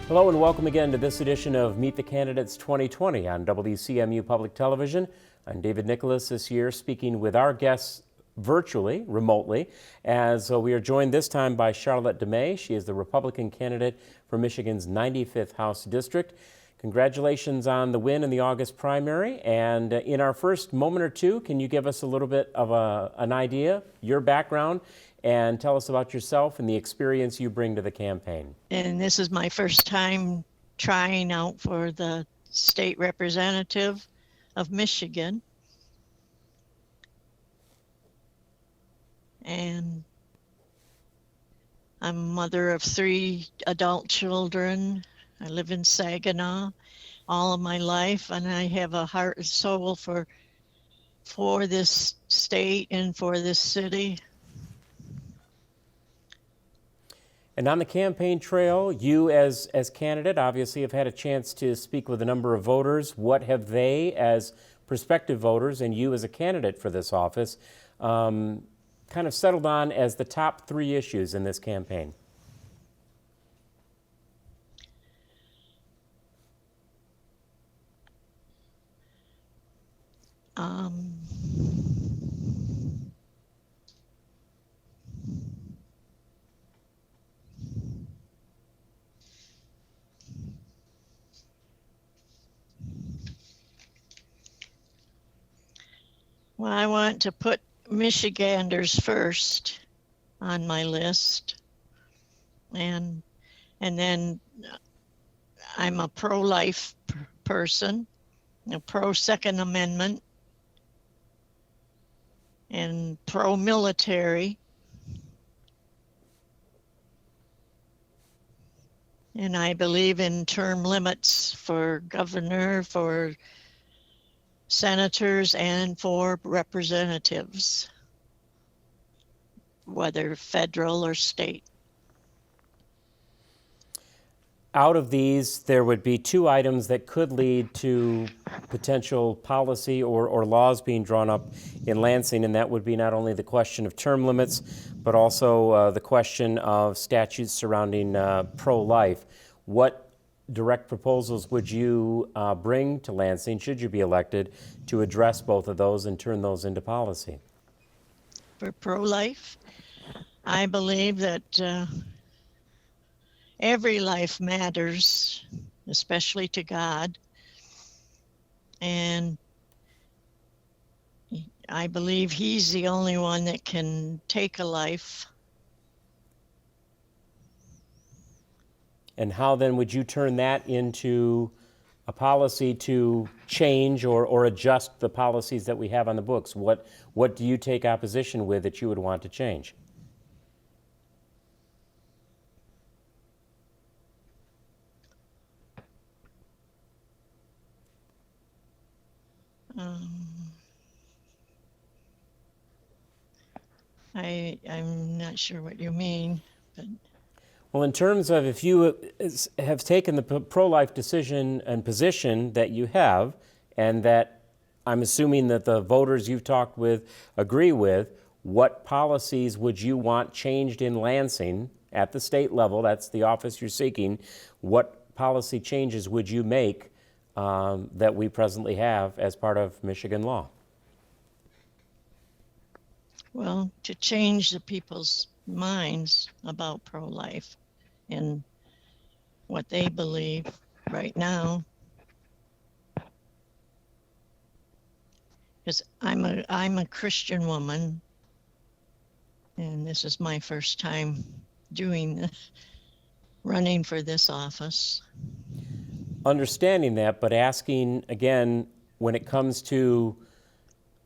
Hello and welcome again to this edition of Meet the Candidates 2020 on WCMU Public Television. I'm David Nicholas this year, speaking with our guests virtually, remotely, as we are joined this time by Charlotte Demaet. She is the Republican candidate for Michigan's 95th House District. Congratulations on the win in the August primary. And in our first moment or two, can you give us a little bit of an idea, your background, and tell us about yourself and the experience you bring to the campaign? And this is my first time trying out for the state representative of Michigan. And I'm a mother of 3 adult children. I live in Saginaw all of my life, and I have a heart and soul for this state and for this city. And on the campaign trail, you as candidate obviously have had a chance to speak with a number of voters. What have they, as prospective voters, and you as a candidate for this office, kind of settled on as the top 3 issues in this campaign? Well, I want to put Michiganders first on my list. And then I'm a pro-life person, a pro-Second Amendment, and pro-military. And I believe in term limits for governor, for senators, and for representatives, whether federal or state. Out of these, there would be 2 items that could lead to potential policy or laws being drawn up in Lansing, and that would be not only the question of term limits, but also the question of statutes surrounding pro-life. What direct proposals would you bring to Lansing, should you be elected, to address both of those and turn those into policy? For pro-life, I believe that every life matters, especially to God. And I believe He's the only one that can take a life. And how then would you turn that into a policy to change or adjust the policies that we have on the books? What do you take opposition with that you would want to change? I'm not sure what you mean, but Well, in terms of if you have taken the pro-life decision and position that you have, and that I'm assuming that the voters you've talked with agree with, what policies would you want changed in Lansing at the state level? That's the office you're seeking. What policy changes would you make that we presently have as part of Michigan law? well, to change the people's minds about pro-life and what they believe right now. Because I'm a Christian woman, and this is my first time doing this, running for this office. Understanding that, but asking again, when it comes to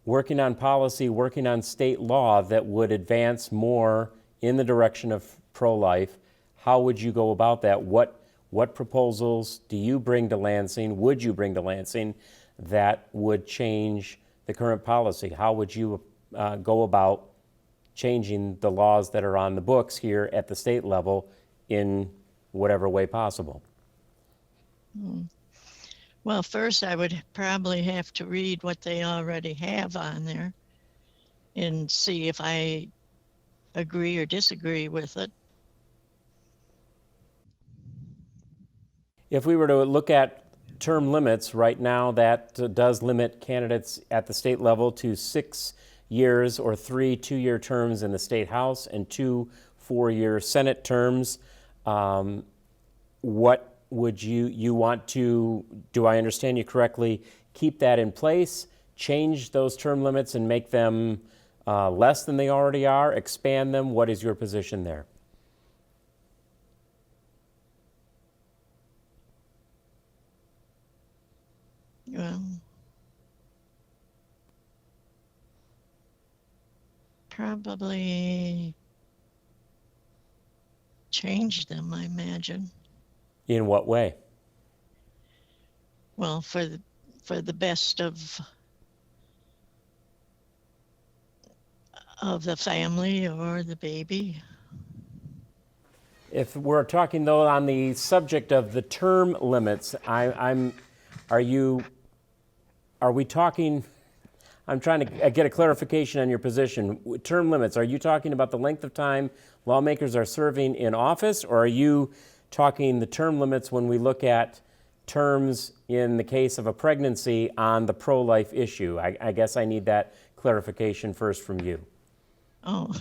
working on policy, working on state law that would advance more in the direction of pro-life, how would you go about that? What proposals do you bring to Lansing, would you bring to Lansing, that would change the current policy? How would you go about changing the laws that are on the books here at the state level in whatever way possible? Well, first I would probably have to read what they already have on there and see if I agree or disagree with it. If we were to look at term limits, right now that does limit candidates at the state level to 6 years or 3 two-year terms in the state house and 2 four-year Senate terms. What would you want to, do I understand you correctly, keep that in place, change those term limits and make them less than they already are, expand them? What is your position there? Well, probably change them, I imagine. In what way? Well, for the best of the family or the baby. If we're talking though on the subject of the term limits, are we talking, I'm trying to get a clarification on your position. Term limits, are you talking about the length of time lawmakers are serving in office, or are you talking the term limits when we look at terms in the case of a pregnancy on the pro-life issue? I guess I need that clarification first from you. Oh,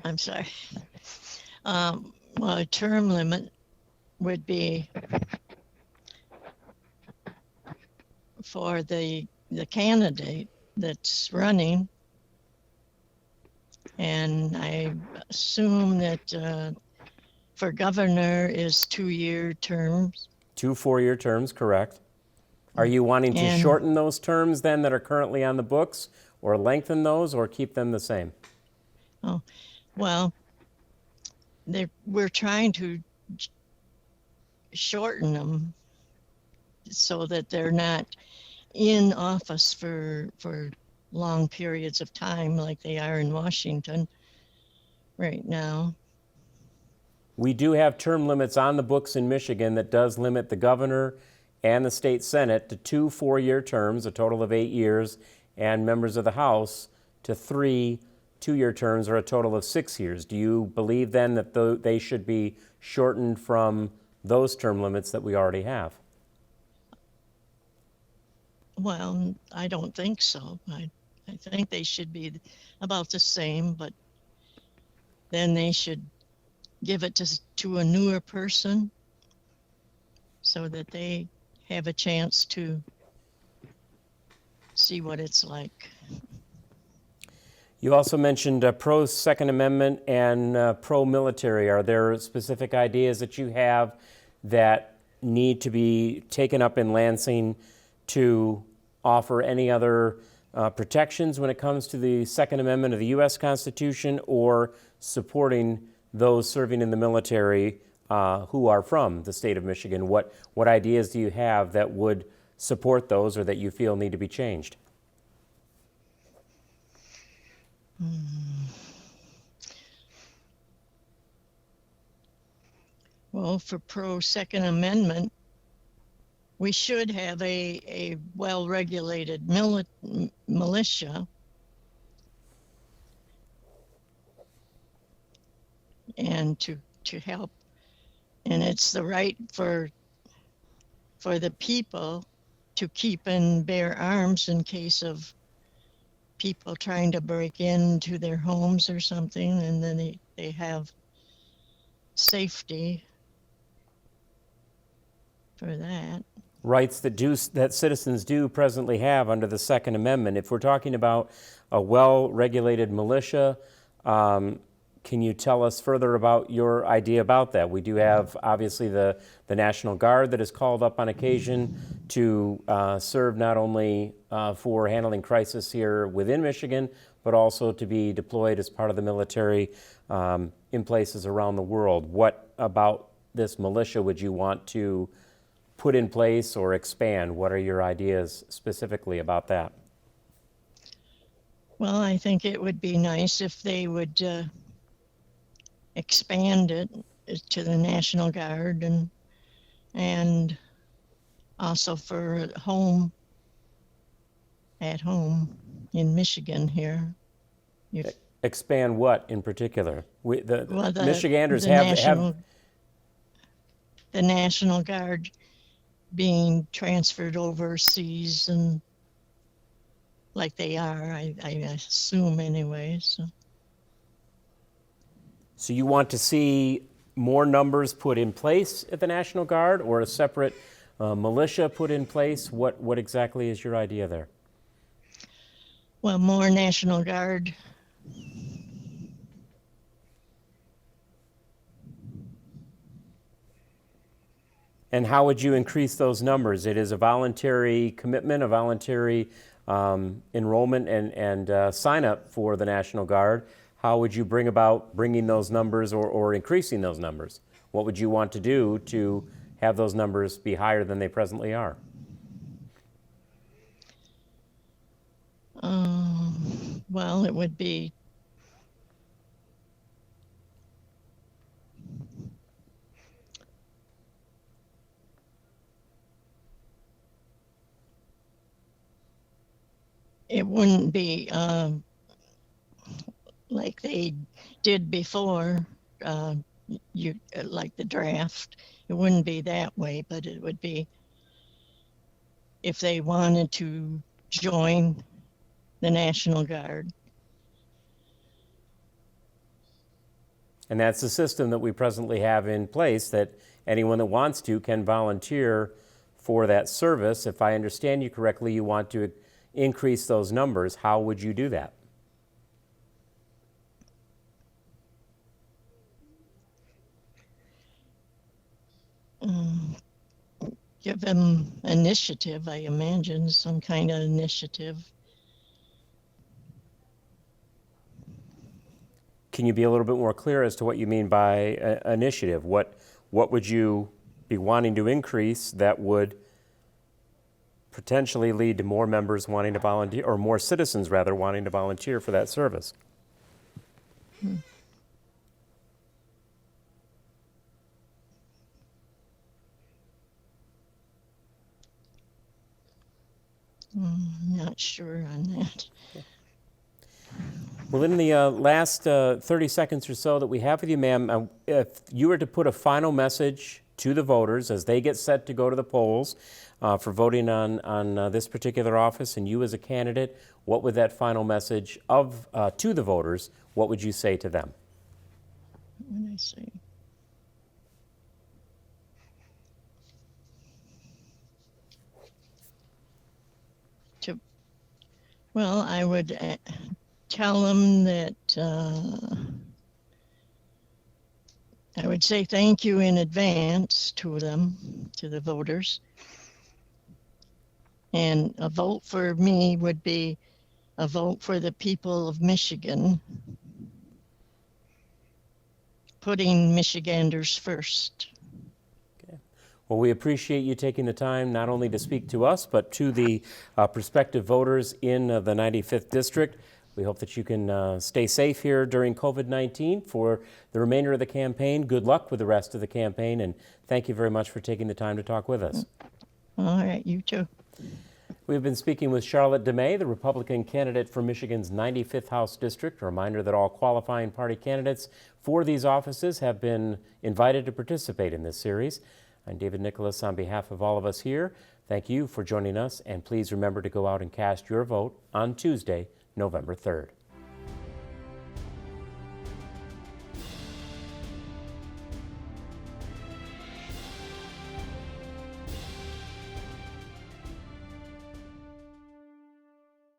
I'm sorry. Well, a term limit would be for the candidate that's running, and I assume that for governor is 2-year terms. 2 four-year terms, correct. Are you wanting to shorten those terms then that are currently on the books, or lengthen those, or keep them the same? Oh, well, we're trying to shorten them so that they're not in office for long periods of time like they are in Washington right now. We do have term limits on the books in Michigan that does limit the governor and the state senate to 2 four-year terms, a total of 8 years, and members of the House to 3 two-year terms, or a total of 6 years. Do you believe then that they should be shortened from those term limits that we already have? Well, I don't think so. I think they should be about the same, but then they should give it to a newer person so that they have a chance to see what it's like. You also mentioned pro-Second Amendment and pro-military. Are there specific ideas that you have that need to be taken up in Lansing to offer any other protections when it comes to the Second Amendment of the U.S. Constitution, or supporting those serving in the military who are from the state of Michigan? What ideas do you have that would support those, or that you feel need to be changed? Well, for pro-Second Amendment, we should have a well-regulated militia, and to help. And it's the right for the people to keep and bear arms in case of people trying to break into their homes or something, and then they have safety for that. Rights that citizens do presently have under the Second Amendment. If we're talking about a well-regulated militia, can you tell us further about your idea about that? We do have, obviously, the National Guard that is called up on occasion to serve not only for handling crisis here within Michigan, but also to be deployed as part of the military in places around the world. What about this militia would you want to put in place or expand? What are your ideas specifically about that? Well, I think it would be nice if they would expand it to the National Guard, and also for at home in Michigan here. Expand what in particular? The Michiganders have the National Guard being transferred overseas and like they are, I assume anyway. So you want to see more numbers put in place at the National Guard, or a separate militia put in place? What exactly is your idea there? Well, more National Guard. And how would you increase those numbers? It is a voluntary commitment, a voluntary enrollment and sign up for the National Guard. How would you bring about bringing those numbers or increasing those numbers? What would you want to do to have those numbers be higher than they presently are? Well, it would be it wouldn't be like they did before, like the draft. It wouldn't be that way, but it would be if they wanted to join the National Guard. And that's the system that we presently have in place, that anyone that wants to can volunteer for that service. If I understand you correctly, you want to increase those numbers. How would you do that? Give them initiative, I imagine, some kind of initiative. Can you be a little bit more clear as to what you mean by initiative? What would you be wanting to increase that would potentially lead to more members wanting to volunteer, or more citizens rather wanting to volunteer for that service? Not sure on that. Well, in the last 30 seconds or so that we have with you, ma'am, if you were to put a final message to the voters as they get set to go to the polls for voting on this particular office, and you as a candidate, what would that final message to the voters, what would you say to them? What would I say? Well, I would tell them that I would say thank you in advance to them, to the voters. And a vote for me would be a vote for the people of Michigan, putting Michiganders first. Well, we appreciate you taking the time not only to speak to us, but to the prospective voters in the 95th District. We hope that you can stay safe here during COVID-19 for the remainder of the campaign. Good luck with the rest of the campaign, and thank you very much for taking the time to talk with us. All right, you too. We've been speaking with Charlotte Demaet, the Republican candidate for Michigan's 95th House District. A reminder that all qualifying party candidates for these offices have been invited to participate in this series. I'm David Nicholas on behalf of all of us here. Thank you for joining us, and please remember to go out and cast your vote on Tuesday, November 3rd.